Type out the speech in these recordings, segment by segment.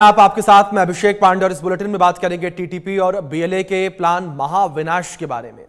आपके साथ मैं अभिषेक पांडे और इस बुलेटिन में बात करेंगे टीटीपी और बीएलए के प्लान महाविनाश के बारे में।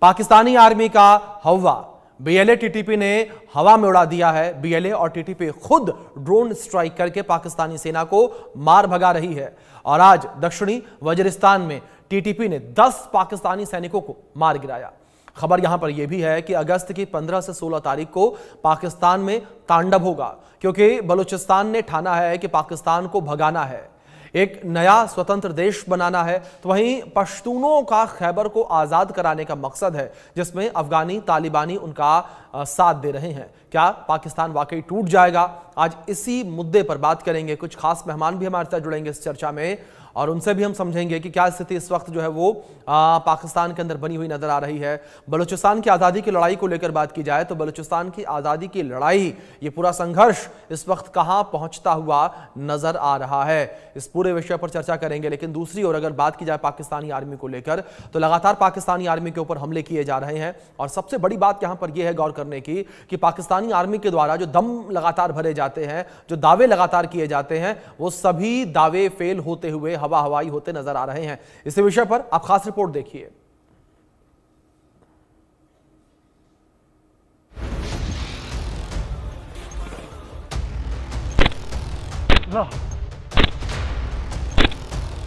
पाकिस्तानी आर्मी का हवा बीएलए टीटीपी ने हवा में उड़ा दिया है। बीएलए और टीटीपी खुद ड्रोन स्ट्राइक करके पाकिस्तानी सेना को मार भगा रही है और आज दक्षिणी वजीरिस्तान में टीटीपी ने 10 पाकिस्तानी सैनिकों को मार गिराया। खबर यहां पर यह भी है कि अगस्त की 15 से 16 तारीख को पाकिस्तान में तांडव होगा, क्योंकि बलूचिस्तान ने ठाना है कि पाकिस्तान को भगाना है, एक नया स्वतंत्र देश बनाना है। तो वहीं पश्तूनों का खैबर को आजाद कराने का मकसद है, जिसमें अफगानी तालिबानी उनका साथ दे रहे हैं। क्या पाकिस्तान वाकई टूट जाएगा? आज इसी मुद्दे पर बात करेंगे। कुछ खास मेहमान भी हमारे साथ जुड़ेंगे इस चर्चा में और उनसे भी हम समझेंगे कि क्या स्थिति इस वक्त जो है वो पाकिस्तान के अंदर बनी हुई नजर आ रही है। बलूचिस्तान की आज़ादी की लड़ाई को लेकर बात की जाए तो बलूचिस्तान की आज़ादी की लड़ाई, ये पूरा संघर्ष इस वक्त कहां पहुंचता हुआ नजर आ रहा है, इस पूरे विषय पर चर्चा करेंगे। लेकिन दूसरी ओर अगर बात की जाए पाकिस्तानी आर्मी को लेकर तो लगातार पाकिस्तानी आर्मी के ऊपर हमले किए जा रहे हैं और सबसे बड़ी बात यहां पर यह है गौर करने की कि पाकिस्तानी आर्मी के द्वारा जो दम लगातार भरे जाते हैं, जो दावे लगातार किए जाते हैं, वो सभी दावे फेल होते हुए हवा हवाई होते नजर आ रहे हैं। इस विषय पर आप खास रिपोर्ट देखिए।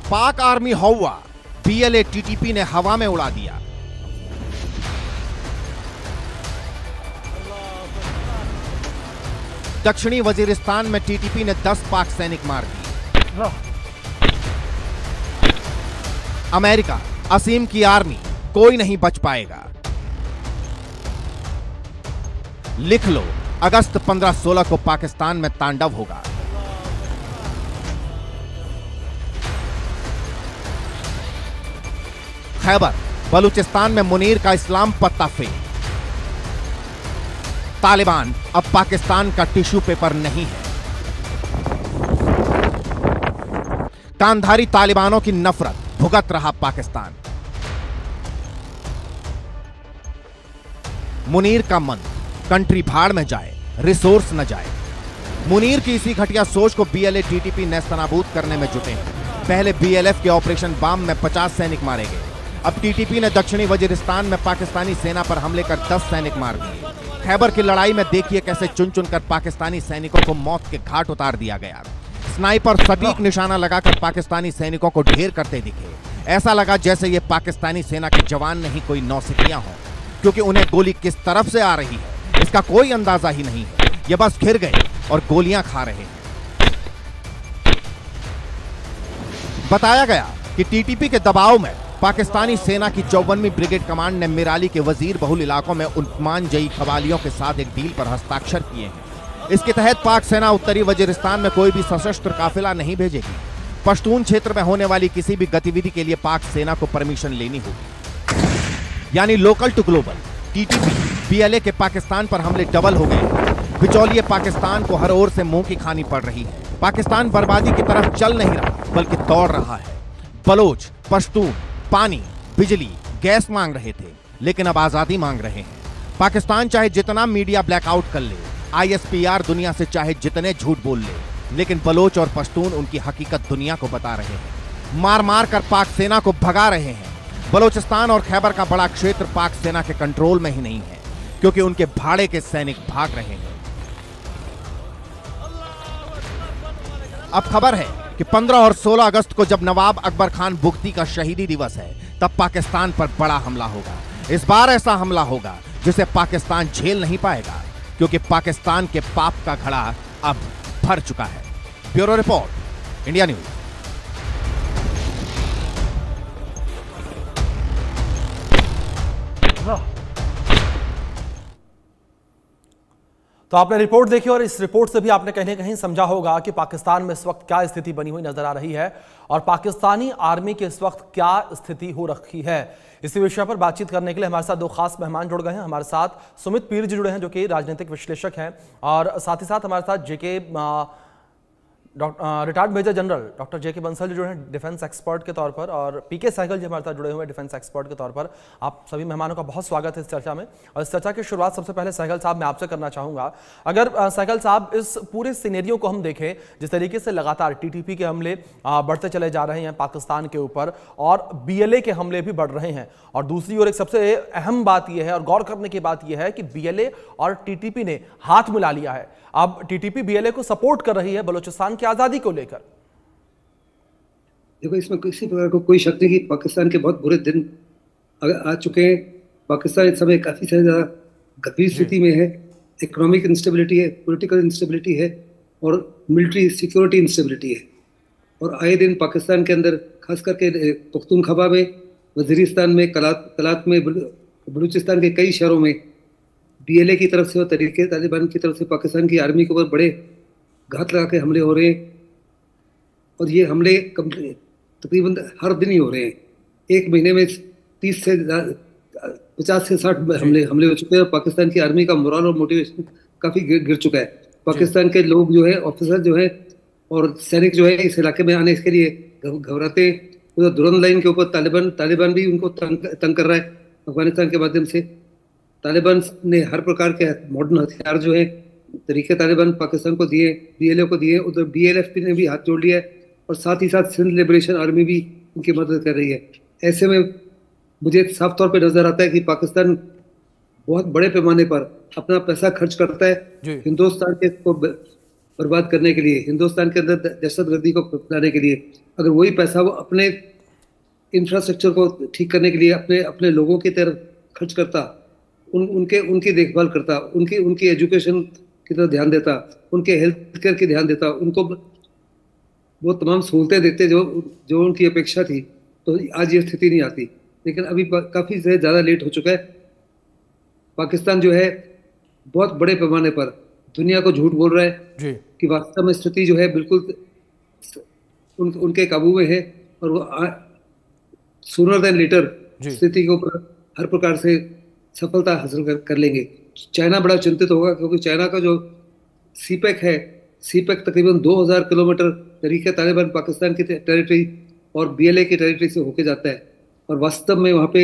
पाक आर्मी हवा बीएलए टीटीपी ने हवा में उड़ा दिया। दक्षिणी वजीरिस्तान में टीटीपी ने 10 पाक सैनिक मार दिए। अमेरिका, असीम की आर्मी, कोई नहीं बच पाएगा। लिख लो, अगस्त 15-16 को पाकिस्तान में तांडव होगा। खैबर, बलूचिस्तान में मुनीर का इस्लाम पत्ता फेल। तालिबान अब पाकिस्तान का टिश्यू पेपर नहीं है। कांधारी तालिबानों की नफरत भुगत रहा पाकिस्तान। मुनीर का मन, कंट्री भाड़ में जाए, रिसोर्स न जाए। मुनीर की इसी घटिया सोच को बीएलए टीटीपी नेस्तनाबूद करने में जुटे हैं। पहले बीएलएफ के ऑपरेशन बाम में 50 सैनिक मारे गए। अब टीटीपी ने दक्षिणी वजीरिस्तान में पाकिस्तानी सेना पर हमले कर 10 सैनिक मार दिए। खैबर की लड़ाई में देखिए कैसे चुन चुनकर पाकिस्तानी सैनिकों को मौत के घाट उतार दिया गया। स्नाइपर सटीक निशाना लगाकर पाकिस्तानी सैनिकों को ढेर करते दिखे। ऐसा लगा जैसे ये पाकिस्तानी सेना के जवान नहीं कोई नौसिखियां हों, क्योंकि उन्हें गोली किस तरफ से आ रही है इसका कोई अंदाजा ही नहीं है। ये बस घिर गए और गोलियां खा रहे हैं। बताया गया कि टीटीपी के दबाव में पाकिस्तानी सेना की 54वीं ब्रिगेड कमांड ने मिराली के वजीर बहुल इलाकों में उस्मानजई कवालियों के साथ एक डील पर हस्ताक्षर किए हैं। इसके तहत पाक सेना उत्तरी वजीरिस्तान में कोई भी सशस्त्र काफिला नहीं भेजेगी। पश्तून क्षेत्र में होने वाली किसी भी गतिविधि के लिए पाक सेना को परमिशन लेनी होगी, यानी local to global. TTP BLA के पाकिस्तान पर हमले डबल हो गए। बिचौलिए पाकिस्तान को हर ओर से मुंह की खानी पड़ रही है। पाकिस्तान बर्बादी की तरफ चल नहीं रहा बल्कि दौड़ रहा है। बलोच, पश्तून पानी, बिजली, गैस मांग रहे थे, लेकिन अब आजादी मांग रहे हैं। पाकिस्तान चाहे जितना मीडिया ब्लैकआउट कर ले, आईएसपीआर दुनिया से चाहे जितने झूठ बोल ले, लेकिन बलोच और पश्तून उनकी हकीकत दुनिया को बता रहे हैं। मार मार कर पाक सेना को भगा रहे हैं। बलोचिस्तान और खैबर का बड़ा क्षेत्र पाक सेना के कंट्रोल में ही नहीं है, क्योंकि उनके भाड़े के सैनिक भाग रहे हैं। अब खबर है कि 15 और 16 अगस्त को जब नवाब अकबर खान बुगती का शहीदी दिवस है, तब पाकिस्तान पर बड़ा हमला होगा। इस बार ऐसा हमला होगा जिसे पाकिस्तान झेल नहीं पाएगा, क्योंकि पाकिस्तान के पाप का घड़ा अब भर चुका है। Bureau report, India news. तो आपने रिपोर्ट देखी और इस रिपोर्ट से भी आपने कहीं ना कहीं समझा होगा कि पाकिस्तान में इस वक्त क्या स्थिति बनी हुई नजर आ रही है और पाकिस्तानी आर्मी की इस वक्त क्या स्थिति हो रखी है। इसी विषय पर बातचीत करने के लिए हमारे साथ 2 खास मेहमान जुड़ गए हैं। हमारे साथ सुमित पीर जी जुड़े हैं, जो कि राजनीतिक विश्लेषक हैं, और साथ ही साथ हमारे साथ जेके रिटायर्ड मेजर जनरल डॉक्टर जेके बंसल जो हैं डिफेंस एक्सपर्ट के तौर पर, और पीके सहगल जी हमारे साथ जुड़े हुए हैं डिफेंस एक्सपर्ट के तौर पर। आप सभी मेहमानों का बहुत स्वागत है इस चर्चा में। और इस चर्चा की शुरुआत सबसे पहले सहगल साहब मैं आपसे करना चाहूँगा। अगर सहगल साहब इस पूरे सिनेरियो को हम देखें, जिस तरीके से लगातार टीटीपी के हमले बढ़ते चले जा रहे हैं पाकिस्तान के ऊपर, और बीएलए के हमले भी बढ़ रहे हैं, और दूसरी ओर एक सबसे अहम बात यह है और गौर करने की बात यह है कि बीएलए और टीटीपी ने हाथ मिला लिया है। अब टीटीपी बीएलए को सपोर्ट कर रही है बलूचिस्तान की आजादी को लेकर। देखो, इसमें किसी प्रकार को कोई शक नहीं कि पाकिस्तान के बहुत बुरे दिन आ चुके हैं। पाकिस्तान इस समय काफी ज्यादा गंभीर स्थिति में है। इकोनॉमिक इंस्टेबिलिटी है, पॉलिटिकल इंस्टेबिलिटी है, और मिलिट्री सिक्योरिटी इंस्टेबिलिटी है। और आए दिन पाकिस्तान के अंदर खास करके पख्तूनख्वा में, वजीरिस्तान में, कलात में, बलूचिस्तान के कई शहरों में बीएलए की तरफ से और तहरीके तालिबान की तरफ से पाकिस्तान की आर्मी के ऊपर बड़े घात लगा के हमले हो रहे हैं। और ये हमले तकरीबन हर दिन ही हो रहे हैं। एक महीने में 30 से 50 से 60 हमले हो चुके हैं। और पाकिस्तान की आर्मी का मोरल और मोटिवेशन काफी गिर चुका है। पाकिस्तान के लोग जो है, ऑफिसर जो है और सैनिक जो है, इस इलाके में आने के लिए घबराते हैं। उधर दुरंद लाइन के ऊपर तालिबान भी उनको तंग कर रहा है। अफगानिस्तान के माध्यम से तालिबान ने हर प्रकार के मॉडर्न हथियार जो है तरीके तालिबान पाकिस्तान को दिए, बीएलए को दिए। उधर बीएलएफ ने भी हाथ जोड़ लिया है, और साथ ही साथ सिंध लिबरेशन आर्मी भी उनकी मदद कर रही है। ऐसे में मुझे साफ तौर पे नजर आता है कि पाकिस्तान बहुत बड़े पैमाने पर अपना पैसा खर्च करता है हिंदुस्तान के को बर्बाद करने के लिए, हिंदुस्तान के अंदर दहशतगर्दी को फैलाने के लिए। अगर वही पैसा वो अपने इंफ्रास्ट्रक्चर को ठीक करने के लिए अपने लोगों की तरफ खर्च करता, उनकी देखभाल करता, उनकी एजुकेशन की तरफ ध्यान देता, उनके हेल्थ केयर की ध्यान देता, उनको वो तमाम सहूलतें देते जो उनकी अपेक्षा थी, तो आज ये स्थिति नहीं आती। लेकिन अभी काफी ज़्यादा लेट हो चुका है। पाकिस्तान जो है बहुत बड़े पैमाने पर दुनिया को झूठ बोल रहा है कि वास्तव में स्थिति जो है बिल्कुल उनके काबू में है, और वो सूनर देन लेटर स्थिति के ऊपर हर प्रकार से सफलता हासिल कर लेंगे। चाइना बड़ा चिंतित होगा, क्योंकि चाइना का जो सीपेक है, सीपेक तकरीबन 2000 किलोमीटर तरीके तालिबान पाकिस्तान की टेरिटरी और बीएलए की टेरिटरी से होके जाता है। और वास्तव में वहाँ पे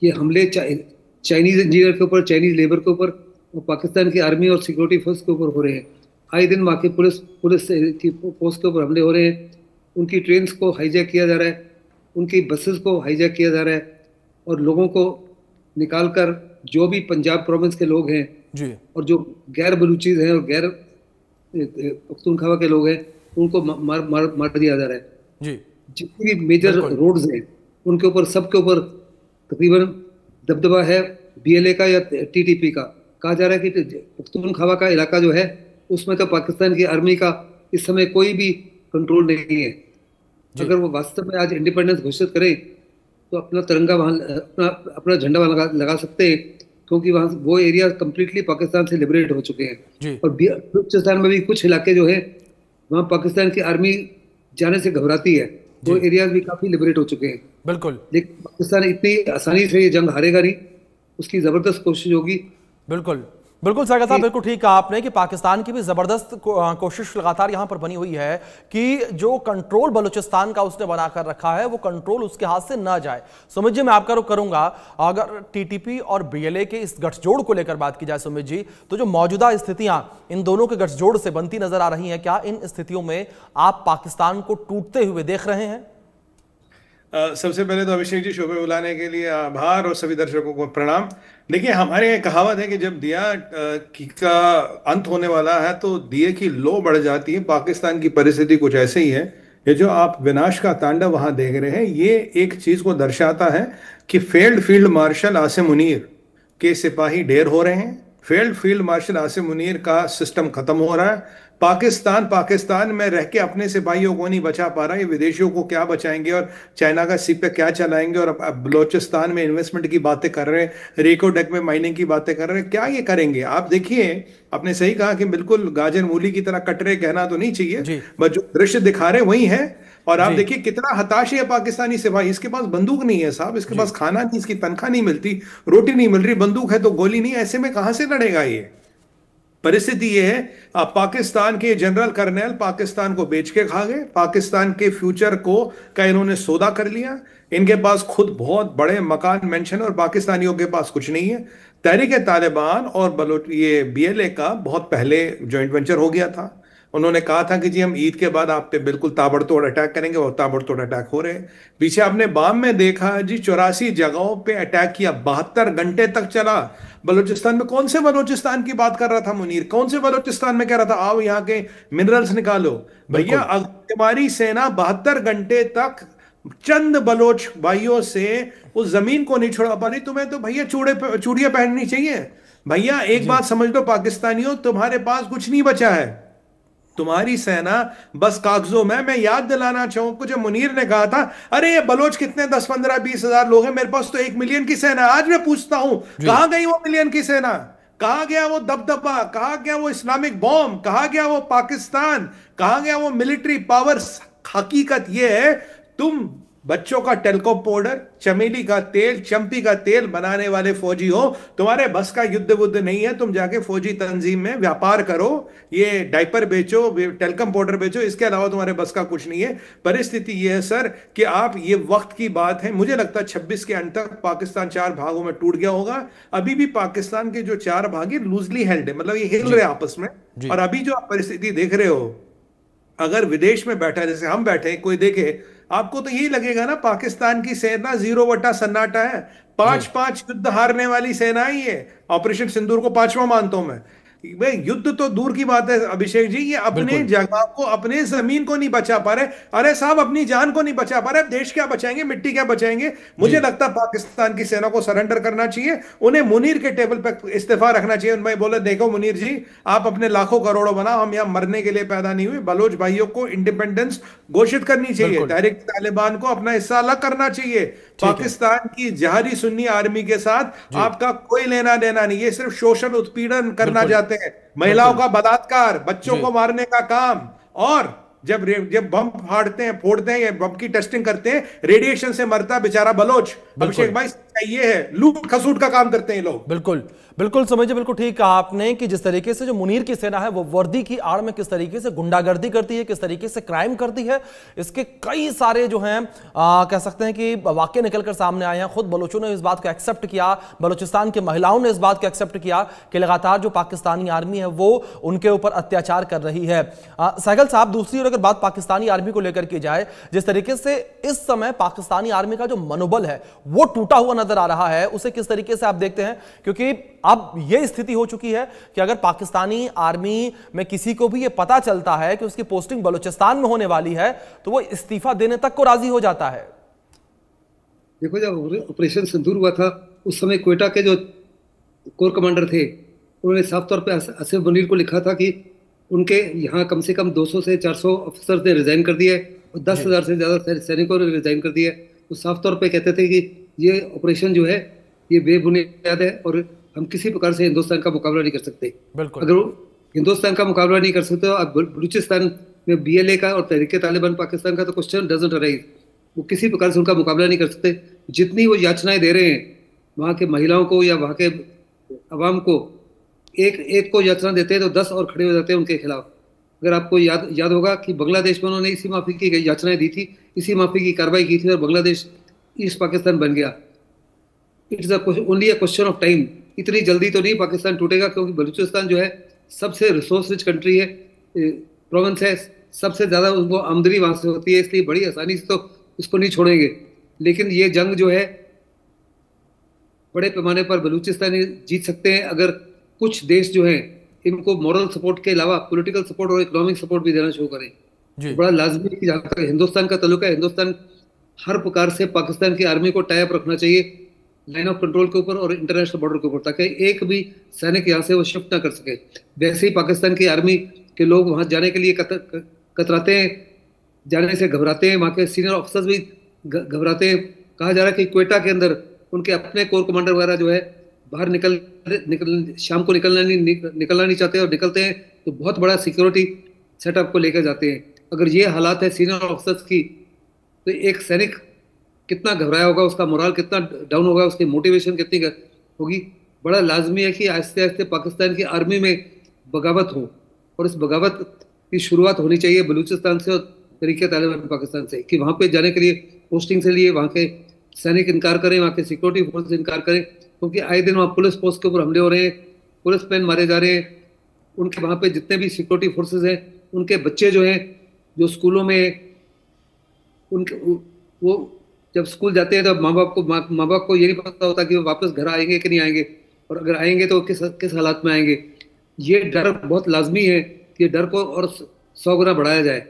ये हमले चाइनीज इंजीनियर के ऊपर, चाइनीज लेबर के ऊपर, और पाकिस्तान की आर्मी और सिक्योरिटी फोर्स के ऊपर हो रहे हैं। आए दिन वहाँ की पुलिस की पोस्ट के ऊपर हमले हो रहे हैं। उनकी ट्रेन्स को हाईजैक किया जा रहा है, उनकी बसेस को हाईजैक किया जा रहा है, और लोगों को निकाल कर जो भी पंजाब प्रोविंस के लोग हैं और जो गैर बलूचीज हैं और गैर पख्तूनख्वा के लोग हैं, उनको मार दिया जा रहा है। जितनी भी मेजर रोड्स हैं उनके ऊपर, सबके ऊपर तकरीबन दबदबा है बीएलए का या टीटीपी का। कहा जा रहा है कि पख्तूनख्वा का इलाका जो है उसमें तो पाकिस्तान की आर्मी का इस समय कोई भी कंट्रोल नहीं है। अगर वो वास्तव में आज इंडिपेंडेंस घोषित करें तो अपना तिरंगा वहाँ, अपना झंडा वहाँ लगा सकते हैं, क्योंकि वहाँ वो एरिया कंप्लीटली पाकिस्तान से लिबरेट हो चुके हैं। और बलूचिस्तान में भी कुछ इलाके जो है वहाँ पाकिस्तान की आर्मी जाने से घबराती है, वो एरिया भी काफी लिबरेट हो चुके हैं। बिल्कुल। लेकिन पाकिस्तान इतनी आसानी से ये जंग हारेगा नहीं, उसकी जबरदस्त कोशिश होगी। बिल्कुल बिल्कुल सहगल साहब, बिल्कुल ठीक कहा आपने कि पाकिस्तान की भी जबरदस्त कोशिश लगातार यहां पर बनी हुई है कि जो कंट्रोल बलूचिस्तान का उसने बनाकर रखा है वो कंट्रोल उसके हाथ से ना जाए। सुमित जी, मैं आपका रुख करूंगा। अगर टीटीपी और बीएलए के इस गठजोड़ को लेकर बात की जाए सुमित जी, तो जो मौजूदा स्थितियां इन दोनों के गठजोड़ से बनती नजर आ रही हैं, क्या इन स्थितियों में आप पाकिस्तान को टूटते हुए देख रहे हैं? सबसे पहले तो अभिषेक जी, शो पे बुलाने के लिए आभार, और सभी दर्शकों को प्रणाम। देखिए, हमारे यहाँ कहावत है कि जब दिया का अंत होने वाला है तो दिए की लो बढ़ जाती है। पाकिस्तान की परिस्थिति कुछ ऐसे ही है। ये जो आप विनाश का तांडव वहां देख रहे हैं, ये एक चीज को दर्शाता है कि फील्ड मार्शल आसिम मुनीर के सिपाही ढेर हो रहे हैं। फील्ड मार्शल आसिम मुनीर का सिस्टम खत्म हो रहा है। पाकिस्तान में रह के अपने सिपाहियों को नहीं बचा पा रहा, ये विदेशियों को क्या बचाएंगे, और चाइना का सीपे क्या चलाएंगे, और अब बलूचिस्तान में इन्वेस्टमेंट की बातें कर रहे हैं, रेको डेक में माइनिंग की बातें कर रहे हैं, क्या ये करेंगे? आप देखिए, आपने सही कहा कि बिल्कुल गाजर मूली की तरह कट रहे कहना तो नहीं चाहिए, बस जो दृश्य दिखा रहे वही है। और आप देखिए कितना हताश है पाकिस्तानी सिपाही। इसके पास बंदूक नहीं है साहब, इसके पास खाना नहीं, इसकी तनख्वाह नहीं मिलती, रोटी नहीं मिल रही, बंदूक है तो गोली नहीं, ऐसे में कहां से लड़ेगा ये? परिस्थिति ये है, पाकिस्तान के जनरल कर्नल पाकिस्तान को बेच के खा गए, पाकिस्तान के फ्यूचर को का इन्होंने सौदा कर लिया। इनके पास खुद बहुत बड़े मकान मेंशन और पाकिस्तानियों के पास कुछ नहीं है। तहरीक तालिबान और ये बीएलए का बहुत पहले जॉइंट वेंचर हो गया था। उन्होंने कहा था कि जी हम ईद के बाद आप पे बिल्कुल ताबड़तोड़ अटैक करेंगे, और ताबड़तोड़ अटैक हो रहे हैं। पीछे आपने बाम में देखा जी 84 जगहों पे अटैक किया, 72 घंटे तक चला। बलूचिस्तान में कौन से बलूचिस्तान की बात कर रहा था मुनीर? कौन से बलूचिस्तान में कह रहा था आओ यहाँ के मिनरल्स निकालो? भैया हमारी सेना 72 घंटे तक चंद बलोच भाइयों से उस जमीन को नहीं छोड़ा पा रही। तुम्हें तो भैया चूड़ियां पहननी चाहिए। भैया एक बात समझ लो पाकिस्तानियों, तुम्हारे पास कुछ नहीं बचा है। तुम्हारी सेना बस कागजों में। मैं याद दिलाना चाहूंगा जब मुनीर ने कहा था अरे ये बलोच कितने 10, 15, 20 हजार लोग हैं, मेरे पास तो 1 मिलियन की सेना। आज मैं पूछता हूं कहां गई वो मिलियन की सेना? कहां गया वो दबदबा? कहां गया वो इस्लामिक बॉम्ब? कहां गया वो पाकिस्तान? कहां गया वो मिलिट्री पावर? हकीकत यह है तुम बच्चों का टेल्को पाउडर, चमेली का तेल, चंपी का तेल बनाने वाले फौजी हो। तुम्हारे बस का युद्ध वुद्ध नहीं है। तुम जाके फौजी तंजीम में व्यापार करो, ये डायपर बेचो, टेल्कम पाउडर बेचो, इसके अलावा तुम्हारे बस का कुछ नहीं है। परिस्थिति ये है सर कि आप, ये वक्त की बात है, मुझे लगता है 26 के अंत तक पाकिस्तान 4 भागों में टूट गया होगा। अभी भी पाकिस्तान के जो 4 भाग है लूजली हेल्ड है, मतलब ये हिल रहे आपस में। और अभी जो आप परिस्थिति देख रहे हो, अगर विदेश में बैठा जैसे हम बैठे कोई देखे, आपको तो यही लगेगा ना पाकिस्तान की सेना 0 वटा सन्नाटा है। 5 युद्ध हारने वाली सेना ही है। ऑपरेशन सिंदूर को 5वां मानता हूं मैं। युद्ध तो दूर की बात है अभिषेक जी, ये अपने जगह को, अपने जमीन को नहीं बचा पा रहे। अरे साहब अपनी जान को नहीं बचा पा रहे, देश क्या बचाएंगे, मिट्टी क्या बचाएंगे? मुझे लगता है पाकिस्तान की सेना को सरेंडर करना चाहिए। उन्हें मुनीर के टेबल पर इस्तीफा रखना चाहिए। उनमें बोले देखो मुनीर जी, आप अपने लाखों करोड़ों बनाओ, हम यहाँ मरने के लिए पैदा नहीं हुए। बलोच भाइयों को इंडिपेंडेंस घोषित करनी चाहिए, तहरीक तालिबान को अपना हिस्सा अलग करना चाहिए। पाकिस्तान की जहरी सुन्नी आर्मी के साथ आपका कोई लेना देना नहीं। ये सिर्फ शोषण उत्पीड़न करना चाहते हैं, महिलाओं का बलात्कार, बच्चों को मारने का काम। और जब बम फोड़ते हैं या बम की टेस्टिंग करते हैं, रेडिएशन से मरता बेचारा बलोच। अभिषेक भाई ये है, लूट खसूट का काम करते हैं लोग। बिल्कुल बिल्कुल समझिए, बिल्कुल ठीक कहा आपने कि जिस तरीके से जो मुनीर की सेना है वो वर्दी की आड़ में किस तरीके से गुंडागर्दी करती है, किस तरीके से क्राइम करती है, इसके कई सारे जो हैं कह सकते हैं कि वाकये निकलकर सामने आए हैं। खुद बलोचों ने इस बात को एक्सेप्ट किया, बलोचिस्तान की महिलाओं ने इस बात को एक्सेप्ट किया कि लगातार जो पाकिस्तानी आर्मी है वो उनके ऊपर अत्याचार कर रही है। सहगल साहब, दूसरी ओर अगर बात पाकिस्तानी आर्मी को लेकर की जाए, जिस तरीके से इस समय पाकिस्तानी आर्मी का जो मनोबल है वो टूटा हुआ नजर आ रहा है, उसे किस तरीके से आप देखते हैं? क्योंकि अब यह स्थिति हो चुकी है कि अगर पाकिस्तानी आर्मी में किसी को भी यह पता चलता है कि उसकी पोस्टिंग बलूचिस्तान में होने वाली है तो वो इस्तीफा देने तक को राजी हो जाता है। देखो, जब ऑपरेशन सिंदूर हुआ था उस समय क्वेटा के जो कोर कमांडर थे उन्होंने साफ तौर पे आसिफ मुनीर को लिखा था कि उनके यहाँ कम से कम 200 से 400 ऑफिसर्स ने रिजाइन कर दिया और 10,000 से ज्यादा सैनिकों ने रिजाइन कर दिया। तो साफ तौर पे कहते थे कि ये ऑपरेशन जो है ये बेबुनियाद है और हम किसी प्रकार से हिंदुस्तान का मुकाबला नहीं कर सकते। अगर हिंदुस्तान का मुकाबला नहीं कर सकते तो अब बलूचिस्तान में बीएलए का और तहरीक तालिबान पाकिस्तान का तो क्वेश्चन डजंट अराइज। वो किसी प्रकार से उनका मुकाबला नहीं कर सकते। जितनी वो याचनाएं दे रहे हैं वहाँ के महिलाओं को या वहाँ के अवाम को, एक को याचना देते हैं तो 10 और खड़े हो जाते हैं उनके खिलाफ। अगर आपको याद होगा कि बांग्लादेश में उन्होंने इसी माफी की याचनाएं दी थी, इसी माफी की कार्रवाई की थी और बांग्लादेश ईस्ट पाकिस्तान बन गया। It's only a question of time. इतनी जल्दी तो नहीं पाकिस्तान टूटेगा, क्योंकि बलूचिस्तान जो है सबसे रिसोर्स रिच कंट्री है, प्रोविंस है, सबसे ज्यादा उनको आमदनी वहां से होती है, इसलिए बड़ी आसानी से तो इसको नहीं छोड़ेंगे। लेकिन ये जंग जो है बड़े पैमाने पर बलूचिस्तानी जीत सकते हैं अगर कुछ देश जो हैं इनको मॉरल सपोर्ट के अलावा पॉलिटिकल सपोर्ट और इकोनॉमिक सपोर्ट भी देना शुरू करें। तो बड़ा लाजमी है कि जहाँ तक हिंदुस्तान का ताल्लुक है, हिंदुस्तान हर प्रकार से पाकिस्तान की आर्मी को टाई अप रखना चाहिए लाइन ऑफ कंट्रोल के ऊपर और इंटरनेशनल बॉर्डर के ऊपर, ताकि एक भी सैनिक यहाँ से वो शिफ्ट ना कर सके। वैसे ही पाकिस्तान की आर्मी के लोग वहाँ जाने के लिए कतराते हैं, जाने से घबराते हैं, वहाँ के सीनियर ऑफिसर्स भी घबराते हैं। कहा जा रहा है कि क्वेटा के अंदर उनके अपने कोर कमांडर वगैरह जो है बाहर शाम को निकलना नहीं चाहते, और निकलते हैं तो बहुत बड़ा सिक्योरिटी सेटअप को लेकर जाते हैं। अगर ये हालात है सीनियर ऑफिसर्स की, तो एक सैनिक कितना घबराया होगा, उसका मोरल कितना डाउन होगा, उसकी मोटिवेशन कितनी होगी। बड़ा लाजमी है कि आहिस्ते आहिस्ते पाकिस्तान की आर्मी में बगावत हो, और इस बगावत की शुरुआत होनी चाहिए बलूचिस्तान से और तहरीके तालिबान पाकिस्तान से, कि वहाँ पे जाने के लिए पोस्टिंग से लिए वहाँ के सैनिक इनकार करें, वहाँ के सिक्योरिटी फोर्स इनकार करें, क्योंकि आए दिन वहाँ पुलिस पोस्ट के ऊपर हमले हो रहे हैं, पुलिस मैन मारे जा रहे हैं, उनके वहाँ पे जितने भी सिक्योरिटी फोर्सेस हैं उनके बच्चे जो हैं, जो स्कूलों में उनके वो जब स्कूल जाते हैं तो माँ बाप को ये नहीं पता होता कि वो वापस घर आएंगे कि नहीं आएंगे, और अगर आएंगे तो किस हालात में आएंगे। ये डर बहुत लाजमी है कि ये डर को और 100 गुना बढ़ाया जाए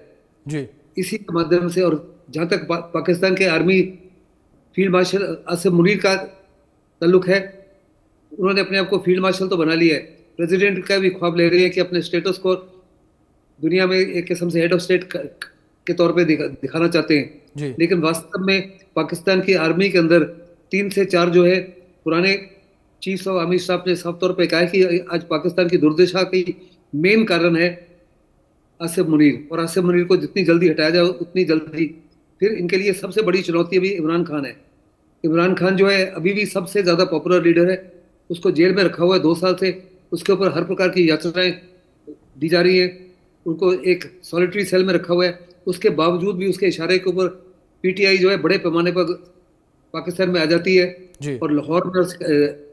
जी इसी के माध्यम से। और जहाँ तक पाकिस्तान के army field marshal Asif Munir का ताल्लुक है, उन्होंने अपने आप को फील्ड मार्शल तो बना लिया है, प्रेसिडेंट का भी ख्वाब ले रहे हैं कि अपने स्टेटस को दुनिया में एक किस्म से हेड ऑफ स्टेट के तौर पे दिखाना चाहते हैं। लेकिन वास्तव में पाकिस्तान की आर्मी के अंदर 3 से 4 जो है पुराने चीफ ऑफ आर्मी स्टाफ ने साफ तौर पे कहा है कि आज पाकिस्तान की दुर्दशा की मेन कारण है आसिफ मुनीर, और आसिफ मुनीर को जितनी जल्दी हटाया जाए उतनी जल्दी। फिर इनके लिए सबसे बड़ी चुनौती अभी इमरान खान है। इमरान खान जो है अभी भी सबसे ज़्यादा पॉपुलर लीडर है, उसको जेल में रखा हुआ है 2 साल से, उसके ऊपर हर प्रकार की याचनाएं दी जा रही है, उनको एक सॉलिटरी सेल में रखा हुआ है। उसके बावजूद भी उसके इशारे के ऊपर पीटीआई जो है बड़े पैमाने पर पाकिस्तान में आ जाती है, और लाहौर में और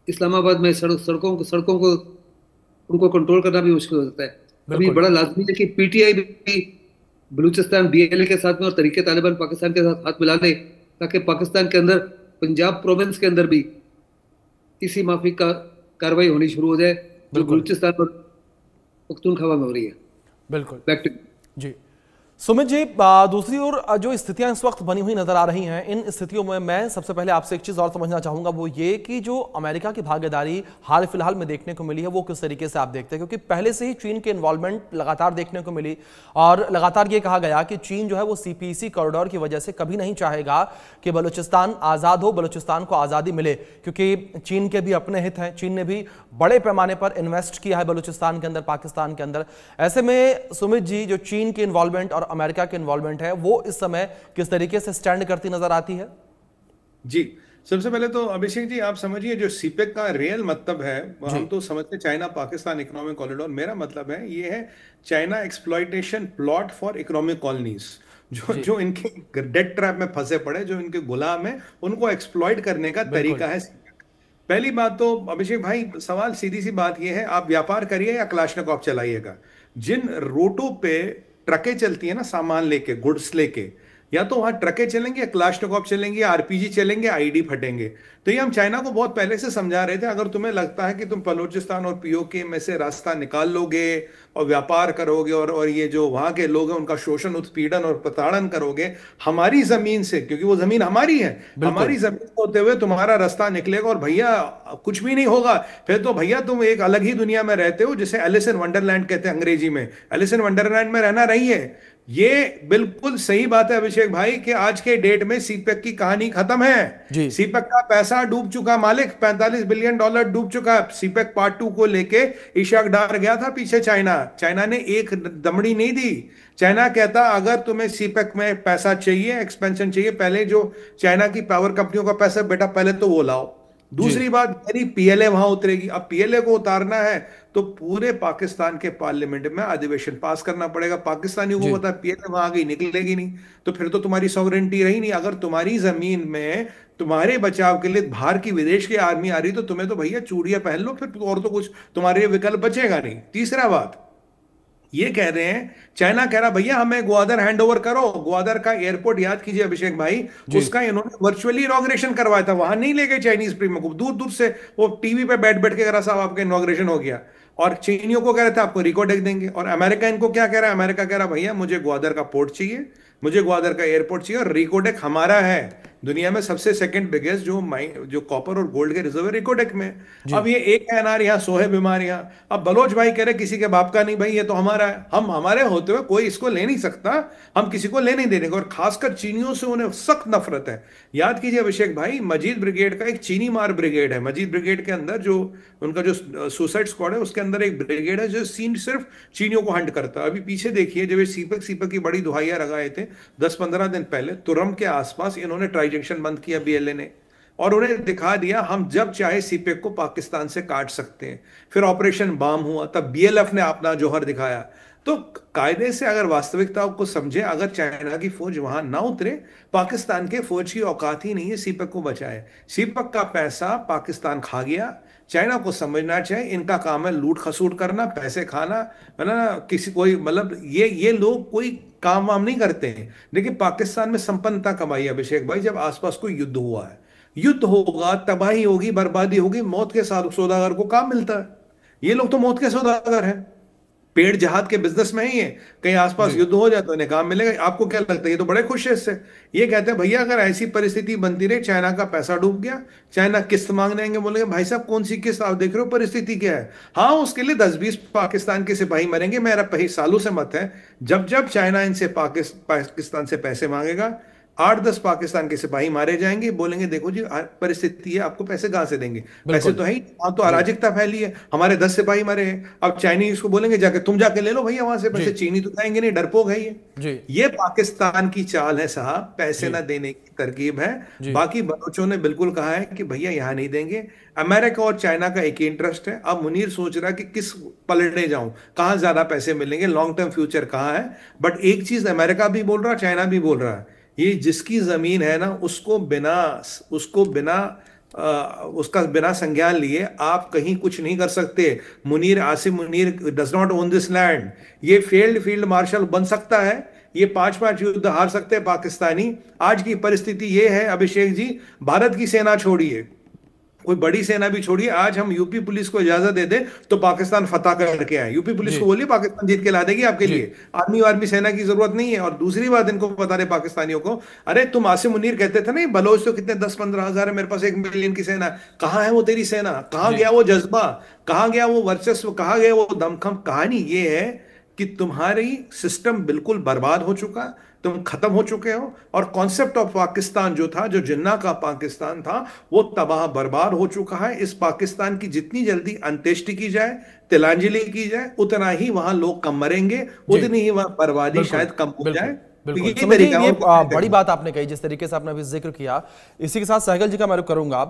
इस्लामाबाद में सड़कों को उनको कंट्रोल करना भी मुश्किल हो जाता है। अभी बड़ा लाजमी है कि पीटीआई भी बलूचिस्तान बीएलए के साथ में और तहरीके तालिबान पाकिस्तान के साथ हाथ मिला ले, ताकि पाकिस्तान के अंदर पंजाब प्रोविंस के अंदर भी इसी माफी का कार्रवाई होनी शुरू हो जाए जो बलूचिस्तान और पख्तूनख्वा में हो रही है। बिल्कुल जी। सुमित जी, दूसरी ओर जो स्थितियां इस वक्त बनी हुई नजर आ रही हैं, इन स्थितियों में मैं सबसे पहले आपसे एक चीज और समझना चाहूंगा, वो ये कि जो अमेरिका की भागीदारी हाल फिलहाल में देखने को मिली है वो किस तरीके से आप देखते हैं? क्योंकि पहले से ही चीन के इन्वॉल्वमेंट लगातार देखने को मिली और लगातार ये कहा गया कि चीन जो है वो सीपीईसी कॉरिडोर की वजह से कभी नहीं चाहेगा कि बलूचिस्तान आजाद हो, बलूचिस्तान को आजादी मिले, क्योंकि चीन के भी अपने हित हैं। चीन ने भी बड़े पैमाने पर इन्वेस्ट किया है बलूचिस्तान के अंदर, पाकिस्तान के अंदर। ऐसे में सुमित जी, जो चीन की इन्वॉल्वमेंट और अमेरिका की इन्वॉल्वमेंट है वो इस समय किस तरीके से स्टैंड करती नजर आती है? जी, सबसे पहले तो अभिषेक जी आप समझिए जो सीपेक का रियल मतलब है, हम तो समझते चाइना पाकिस्तान इकोनॉमिक कॉरिडोर, मेरा मतलब है ये है China exploitation plot for economic colonies. जो इनके डेट ट्रैप में फंसे पड़े, जो इनके गुलाम है, उनको एक्सप्लॉइट करने का तरीका है सीपेक। पहली बात तो अभिषेक भाई, सवाल सीधी सी बात यह है, आप व्यापार करिए या क्लाशनिकोव चलाइएगा। जिन रूटों पे ट्रकें चलती है ना सामान लेके, गुड्स लेके, या तो वहां ट्रकें चलेंगे या क्लाशनिकोव चलेंगे या आरपीजी चलेंगे, आईडी फटेंगे। तो ये हम चाइना को बहुत पहले से समझा रहे थे, अगर तुम्हें लगता है कि तुम बलूचिस्तान और पीओके में से रास्ता निकाल लोगे और व्यापार करोगे और ये जो वहां के लोग हैं उनका शोषण, उत्पीड़न और प्रताड़न करोगे हमारी जमीन से, क्योंकि वो जमीन हमारी है, हमारी जमीन होते हुए तुम्हारा रास्ता निकलेगा और भैया कुछ भी नहीं होगा। फिर तो भैया तुम एक अलग ही दुनिया में रहते हो, जिसे एलिस इन वंडरलैंड कहते हैं अंग्रेजी में। एलिस इन वंडरलैंड में रहना रही है। ये बिल्कुल सही बात है अभिषेक भाई कि आज के डेट में सीपेक की कहानी खत्म है। सीपेक का पैसा डूब चुका, मालिक $45 बिलियन डूब चुका। सीपेक पार्ट 2 को लेके इशाक डार गया था पीछे चाइना ने एक दमड़ी नहीं दी। चाइना कहता अगर तुम्हें सीपेक में पैसा चाहिए, एक्सपेंशन चाहिए, पहले जो चाइना की पावर कंपनियों का पैसा बेटा पहले तो वो लाओ। दूसरी बात, मेरी पीएलए वहां उतरेगी। अब पीएलए को उतारना है तो पूरे पाकिस्तान के पार्लियामेंट में अधिवेशन पास करना पड़ेगा। पाकिस्तानियों को पता है पीएलए वहां आ गई निकलेगी नहीं, तो फिर तो तुम्हारी सॉवरेंटी रही नहीं। अगर तुम्हारी जमीन में तुम्हारे बचाव के लिए बाहर की विदेश की आर्मी आ रही तो तुम्हें तो भैया चूड़ियां पहन लो, फिर और तो कुछ तुम्हारे विकल्प बचेगा नहीं। तीसरा बात ये कह रहे हैं, चाइना कह रहा भैया हमें ग्वादर हैंड ओवर करो। ग्वादर का एयरपोर्ट याद कीजिए अभिषेक भाई, उसका इन्होंने वर्चुअली इनॉग्रेशन करवाया था, वहां नहीं ले गए चाइनीज प्रीमियर को, दूर दूर से वो टीवी पे बैठ बैठ के कह रहा साहब आपका इनॉग्रेशन हो गया। और चीनियों को कह रहे थे आपको रिकॉर्डेक देंगे। और अमेरिका इनको क्या कह रहा है, अमेरिका कह रहा भैया मुझे ग्वादर का पोर्ट चाहिए, मुझे ग्वादर का एयरपोर्ट चाहिए, और रिकोडेक हमारा है। दुनिया में सबसे सेकंड बिगेस्ट जो कॉपर और गोल्ड के रिजर्व है रिकोडेक में। अब ये एक एनआर यहाँ, 100 है बीमार यहाँ। अब बलोच भाई कह रहे किसी के बाप का नहीं भाई, ये तो हमारा है। हम हमारे होते हुए कोई इसको ले नहीं सकता, हम किसी को ले नहीं देने को। और खासकर चीनियों से उन्हें सख्त नफरत है। याद कीजिए अभिषेक भाई, मजीद ब्रिगेड का एक चीनी मार ब्रिगेड है। मजीद ब्रिगेड के अंदर जो उनका जो सुसाइड स्क्वाड है उसके अंदर एक ब्रिगेड है जो सिर्फ चीनियों को हंट करता है। अभी पीछे देखिए जब ये सीपेक की बड़ी दुहाइयां लगाए थे 10-15 दिन पहले, तुरम के आसपास इन्होंने ट्राई जंक्शन बंद किया बीएलए ने। और उन्हें दिखा दिया हम जब चाहे सीपेक को पाकिस्तान से काट सकते हैं। फिर ऑपरेशन बाम हुआ, तब बीएलएफ ने अपना जौहर दिखाया। तो कायदे से अगर वास्तविकता को समझे, अगर चाइना की फौज वहां ना उतरे, पाकिस्तान के फौज की औकात ही नहीं है सीपेक को बचाए। सीपेक का पैसा पाकिस्तान खा गया। चाइना को समझना चाहिए इनका काम है लूट खसूट करना, पैसे खाना, है ना, किसी कोई मतलब ये लोग कोई काम वाम नहीं करते हैं। देखिए पाकिस्तान में संपन्नता कमाई अभिषेक भाई, जब आसपास कोई युद्ध हुआ है। युद्ध होगा, तबाही होगी, बर्बादी होगी, मौत के साथ सौदागर को काम मिलता है। ये लोग तो मौत के सौदागर हैं, पेड़ जहाद के बिजनेस में ही है। कहीं आसपास युद्ध हो जाए तो इन्हें काम मिलेगा। आपको क्या लगता है? ये तो बड़े खुश है इससे। ये कहते हैं भैया अगर ऐसी परिस्थिति बनती रही, चाइना का पैसा डूब गया, चाइना किस्त मांगने आएंगे, बोलेंगे भाई साहब कौन सी किस्त, आप देख रहे हो परिस्थिति क्या है। हाँ, उसके लिए 10-20 पाकिस्तान के सिपाही मरेंगे, मेरा पही सालों से मत है। जब जब चाइना इनसे पाकिस्तान से पैसे मांगेगा, 8-10 पाकिस्तान के सिपाही मारे जाएंगे, बोलेंगे देखो जी परिस्थिति है, आपको पैसे कहां से देंगे, पैसे तो है ही, वहां तो अराजकता फैली है, हमारे 10 सिपाही मरे हैं। अब चाइनीज को बोलेंगे जाके तुम जाके ले लो भैया वहां से पैसे, चीनी तो जाएंगे नहीं, डरपोक है ये पाकिस्तान की चाल है साहब, पैसे ना देने की तरकीब है। बाकी बलोचों ने बिल्कुल कहा है कि भैया यहां नहीं देंगे। अमेरिका और चाइना का एक ही इंटरेस्ट है। अब मुनीर सोच रहा है कि किस पलड़ने जाऊं, कहां ज्यादा पैसे मिलेंगे, लॉन्ग टर्म फ्यूचर कहां है। बट एक चीज अमेरिका भी बोल रहा है, चाइना भी बोल रहा है, ये जिसकी जमीन है ना उसको उसका बिना संज्ञान लिए आप कहीं कुछ नहीं कर सकते। Asim Munir does not own this land. ये फील्ड मार्शल बन सकता है, ये 5-5 युद्ध हार सकते हैं पाकिस्तानी। आज की परिस्थिति ये है अभिषेक जी, भारत की सेना छोड़िए, कोई बड़ी सेना भी छोड़िए, आज हम यूपी पुलिस को इजाजत दे दें तो पाकिस्तान फतह करके आए। यूपी पुलिस को बोलिए पाकिस्तान जीत के ला देगी आपके लिए, आर्मी सेना की जरूरत नहीं है। और दूसरी बात इनको बता रहे पाकिस्तानियों को, अरे तुम आसिम मुनीर कहते थे ना बलोच तो कितने 10-15 हजार है, मेरे पास 1 मिलियन की सेना, कहां है वो तेरी सेना, कहां गया वो जज्बा, कहां गया वो वर्चस्व, कहां गया वो दमखम। कहानी ये है कि तुम्हारी सिस्टम बिल्कुल बर्बाद हो चुका, तुम खत्म हो चुके हो, और कॉन्सेप्ट ऑफ पाकिस्तान जो था, जो जिन्ना का पाकिस्तान था, वो तबाह बर्बाद हो चुका है। इस पाकिस्तान की जितनी जल्दी अंत्येष्टि की जाए, तिलांजलि की जाए, उतना ही वहां लोग कम मरेंगे, उतनी ही वहां बर्बादी शायद कम हो जाए। बिल्कुल ये बड़ी बात आपने कही, जिस तरीके से आपने अभी जिक्र किया। इसी के साथ सहगल जी का मैं रुख करूंगा।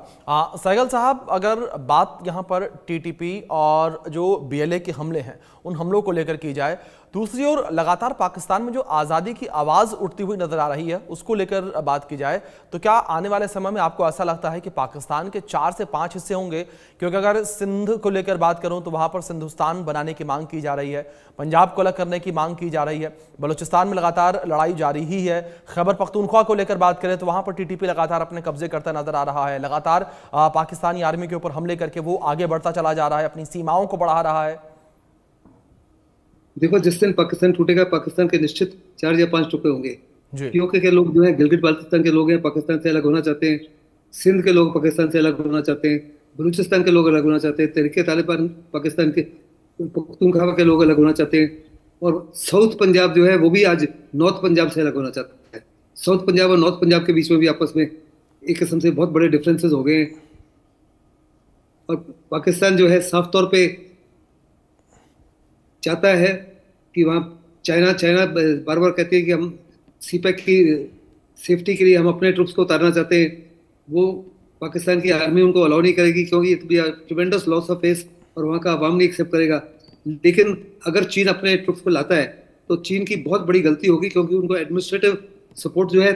सहगल साहब, अगर बात यहां पर टीटीपी और जो बीएलए के हमले हैं उन हमलों को लेकर की जाए, दूसरी ओर लगातार पाकिस्तान में जो आज़ादी की आवाज़ उठती हुई नजर आ रही है उसको लेकर बात की जाए, तो क्या आने वाले समय में आपको ऐसा लगता है कि पाकिस्तान के 4 से 5 हिस्से होंगे? क्योंकि अगर सिंध को लेकर बात करूं तो वहां पर सिंधुस्तान बनाने की मांग की जा रही है, पंजाब को अलग करने की मांग की जा रही है, बलूचिस्तान में लगातार लड़ाई जारी ही है, खैबर पख्तूनख्वा को लेकर बात करें तो वहां पर टीटीपी लगातार अपने कब्जे करता नजर आ रहा है, लगातार पाकिस्तानी आर्मी के ऊपर हमले करके वो आगे बढ़ता चला जा रहा है, अपनी सीमाओं को बढ़ा रहा है। देखो, जिस दिन पाकिस्तान टूटेगा, पाकिस्तान के निश्चित 4 या 5 टुकड़े होंगे। पीओके के लोग जो है, गिलगिट बाल्टिस्तान के लोग हैं, पाकिस्तान से अलग होना चाहते हैं। सिंध के लोग पाकिस्तान से अलग होना चाहते हैं। बलूचिस्तान के लोग अलग होना चाहते हैं। तहरीके तालिबान पाकिस्तान के पख्तूनख्वा के लोग अलग होना चाहते हैं। और साउथ पंजाब जो है वो भी आज नॉर्थ पंजाब से अलग होना चाहता है। साउथ पंजाब और नॉर्थ पंजाब के बीच में भी आपस में एक किस्म से बहुत बड़े डिफरेंसेस हो गए हैं। और पाकिस्तान जो है साफ तौर पे चाहता है कि वहाँ चाइना बार बार कहती है कि हम सीपेक की सेफ्टी के लिए हम अपने ट्रुप्स को उतारना चाहते हैं। वो पाकिस्तान की आर्मी उनको अलाउ नहीं करेगी, क्योंकि it be tremendous loss of face और वहाँ का अवाम नहीं एक्सेप्ट करेगा। लेकिन अगर चीन अपने ट्रुप्स को लाता है तो चीन की बहुत बड़ी गलती होगी, क्योंकि उनको एडमिनिस्ट्रेटिव सपोर्ट जो है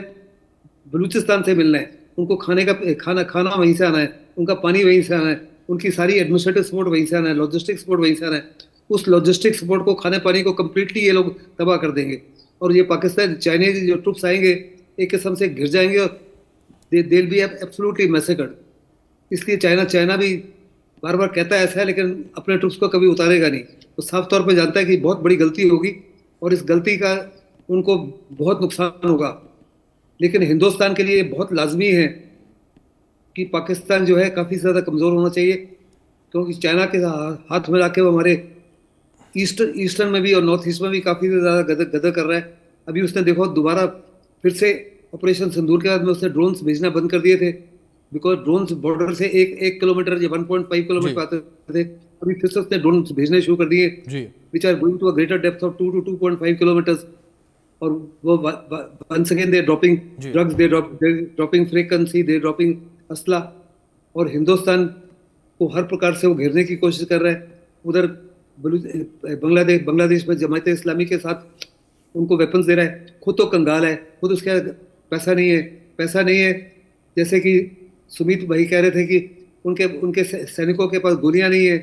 बलूचिस्तान से मिलना है, उनको खाना वहीं से आना है, उनका पानी वहीं से आना है, उनकी सारी एडमिनिस्ट्रेटिव सपोर्ट वहीं से आना है, लॉजिस्टिक सपोर्ट वहीं से आना है। उस लॉजिस्टिक सपोर्ट को, खाने पानी को कम्प्लीटली ये लोग तबाह कर देंगे। और ये पाकिस्तान चाइनीज जो ट्रुप्स आएंगे एक किस्म से घिर जाएंगे और they will be absolutely massacred. इसलिए चाइना भी बार बार कहता है ऐसा है, लेकिन अपने ट्रुप्स को कभी उतारेगा नहीं। तो साफ तौर पर जानता है कि बहुत बड़ी गलती होगी और इस गलती का उनको बहुत नुकसान होगा। लेकिन हिंदुस्तान के लिए बहुत लाजमी है कि पाकिस्तान जो है काफ़ी ज़्यादा कमज़ोर होना चाहिए, क्योंकि चाइना के हाथ में लाके वो हमारे ईस्टर्न में भी और नॉर्थ ईस्ट में भी काफ़ी ज़्यादा गदर कर रहा है। अभी उसने देखो दोबारा फिर से ऑपरेशन सिंदूर के बाद में उसने ड्रोन्स भेजना बंद कर दिए थे, बिकॉज ड्रोन्स बॉर्डर से 1 किलोमीटर या 1.5 किलोमीटर आते थे। अभी फिर से उसने ड्रोन भेजने शुरू कर दिए, which are going to a greater depth of 2 to 2.5 kilometres. और वो once again they dropping drugs, they dropping frequency, they dropping असला, और हिंदुस्तान को हर प्रकार से वो घेरने की कोशिश कर रहा है। उधर बांग्लादेश में जमात इस्लामी के साथ उनको वेपन्स दे रहा है, खुद तो कंगाल है, खुद उसके पैसा नहीं है। जैसे कि सुमित भाई कह रहे थे कि उनके सैनिकों के पास गोलियां नहीं है,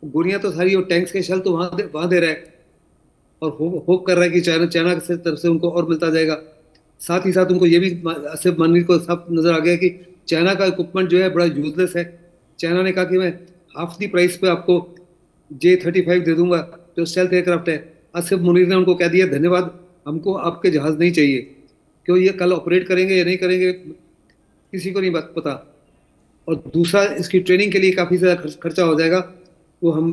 गोलियां तो सारी वो टैंक्स के शेल तो वहां दे रहा है, और होप कर रहा है कि चाइना की तरफ से उनको और मिलता जाएगा। साथ ही साथ उनको ये भी आसिफ मानवी को साफ नजर आ गया कि चाइना का इक्विपमेंट जो है बड़ा यूजलेस है। चाइना ने कहा कि मैं हाफ दी प्राइस पे आपको J-35 दे दूंगा जो स्टेल्थ एयरक्राफ्ट है। आसिफ मुनीर ने उनको कह दिया धन्यवाद, हमको आपके जहाज नहीं चाहिए। क्यों ये कल ऑपरेट करेंगे या नहीं करेंगे किसी को नहीं पता। और दूसरा, इसकी ट्रेनिंग के लिए काफ़ी ज़्यादा खर्चा हो जाएगा, वो हम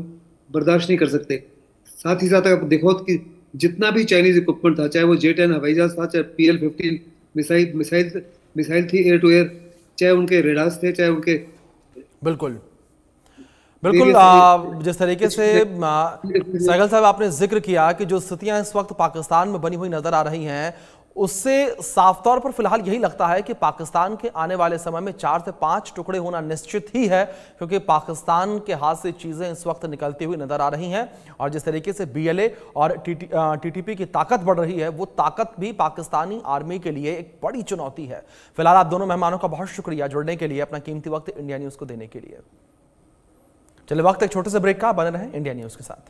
बर्दाश्त नहीं कर सकते। साथ ही साथ आप देखो कि जितना भी चाइनीज इक्विपमेंट था, चाहे वो J-10 हवाई जहाज था, चाहे PL-15 मिसाइल थी एयर टू एयर, चाहे उनके रेडार्स थे, चाहे उनके बिल्कुल जिस तरीके से सहगल साहब आपने जिक्र किया कि जो स्थितियां इस वक्त पाकिस्तान में बनी हुई नजर आ रही हैं, उससे साफ तौर पर फिलहाल यही लगता है कि पाकिस्तान के आने वाले समय में 4 से 5 टुकड़े होना निश्चित ही है, क्योंकि पाकिस्तान के हाथ से चीजें इस वक्त निकलती हुई नजर आ रही हैं। और जिस तरीके से BLA और TTP की ताकत बढ़ रही है, वो ताकत भी पाकिस्तानी आर्मी के लिए एक बड़ी चुनौती है। फिलहाल आप दोनों मेहमानों का बहुत शुक्रिया जुड़ने के लिए, अपना कीमती वक्त इंडिया न्यूज को देने के लिए। चलिए वक्त एक छोटे से ब्रेक का, बने रहें इंडिया न्यूज के साथ।